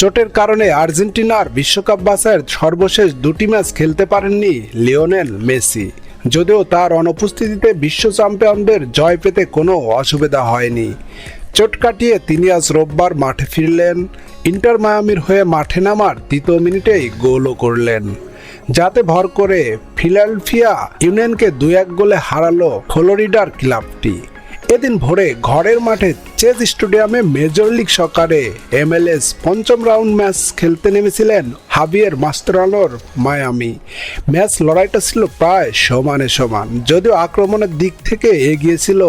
চোটের কারণে আর্জেন্টিনার বিশ্বকাপ বাছাইয়ের সর্বশেষ দুটি ম্যাচ খেলতে পারেননি লিওনেল মেসি। যদিও তার অনুপস্থিতিতে বিশ্ব চ্যাম্পিয়নদের জয় পেতে কোনো অসুবিধা হয়নি। চোট কাটিয়ে তিনি আজ রোববার মাঠে ফিরলেন। ইন্টার মায়ামির হয়ে মাঠে নামার 3 মিনিটেই গোলও করলেন, যাতে ভর করে ফিলাডেলফিয়া ইউনিয়নকে 2-1 গোলে হারালো ফ্লোরিডার ক্লাবটি। এদিন ভোরে ঘরের মাঠে চেজ স্টেডিয়ামে মেজর লিগ সকারে MLS পঞ্চম রাউন্ড ম্যাচ খেলতে নেমেছিলেন হাভিয়ের মাস্তেরানোর মায়ামি। ম্যাচ লড়াইটা ছিল প্রায় সমানে সমান, যদিও আক্রমণের দিক থেকে এগিয়ে ছিল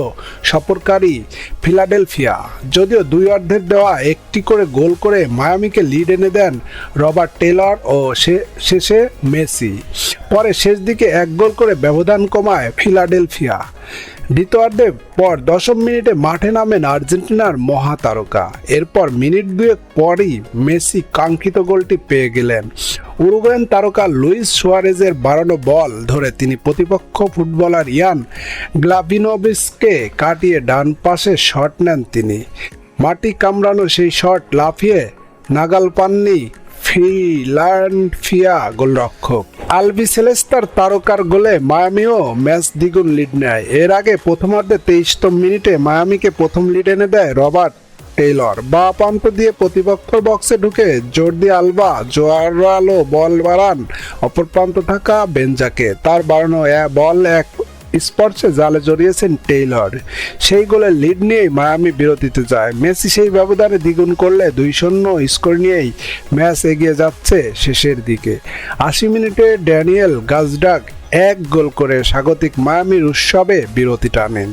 সফরকারী ফিলাডেলফিয়া। যদিও দুই অর্ধের দেওয়া একটি করে গোল করে মায়ামিকে লিড এনে দেন রবার্ট টেলর ও শেষে মেসি। পরে শেষ দিকে 1 গোল করে ব্যবধান কমায় ফিলাডেলফিয়া। দ্বিতীয়ার্ধের পর 10 মিনিটে মাঠে নামেন আর্জেন্টিনার মহাতারকা। এরপর মিনিট 2 পরই মেসি কাঙ্ক্ষিত গোলটি পেয়ে গেলেন। উরুগুয়ান তারকা লুইস সুয়ারেজের বাড়ানো বল ধরে তিনি প্রতিপক্ষ ফুটবলার ইয়ান গ্লাভিনোভিচকে কাটিয়ে ডান পাশে শট নেন তিনি। মাটি কামড়ানো সেই শট লাফিয়ে নাগাল পাননি ফিলাডেলফিয়া গোলরক্ষক। আলবিসেলেস্তার তারকার গোলে মায়ামিও ম্যাচ দ্বিগুণ লিড নেয়। এর আগে প্রথমার্ধে 23তম মিনিটে মায়ামিকে প্রথম লিড এনে দেয় রবার্ট টেইলর। বা প্রান্ত দিয়ে প্রতিপক্ষের বক্সে ঢুকে জর্দি আলবা জোরালো বল বাড়ান অপর প্রান্ত থাকা বেঞ্জাকে। তার বাড়ানো বল এক স্পর্শে জালে জড়িয়েছেন টেইলর। সেই গোলের লিড নিয়েই মায়ামি বিরতিতে যায়। মেসি সেই ব্যবধানে দ্বিগুণ করলে 2-0 স্কোর নিয়েই ম্যাচ এগিয়ে যাচ্ছে শেষের দিকে। 80 মিনিটে ড্যানিয়েল গাজডাক 1 গোল করে স্বাগতিক মায়ামির উৎসবে বিরতি টানেন।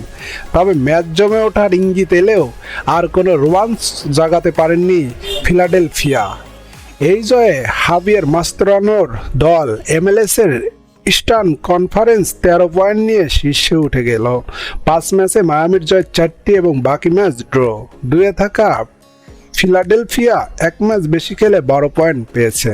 তবে ম্যাচ জমে ওঠার ইঙ্গিত এলেও আর কোনো রোমান্স জাগাতে পারেননি ফিলাডেলফিয়া। এই জয়ে হাভিয়ের মাস্তেরানোর দল MLS এর ইস্টার্ন কনফারেন্স 13 পয়েন্ট নিয়ে শীর্ষে উঠে গেল। 5 ম্যাচে মায়ামির জয় 4টি এবং বাকি ম্যাচ ড্র। 2-এ থাকা ফিলাডেলফিয়া 1 ম্যাচ বেশি খেলে 12 পয়েন্ট পেয়েছে।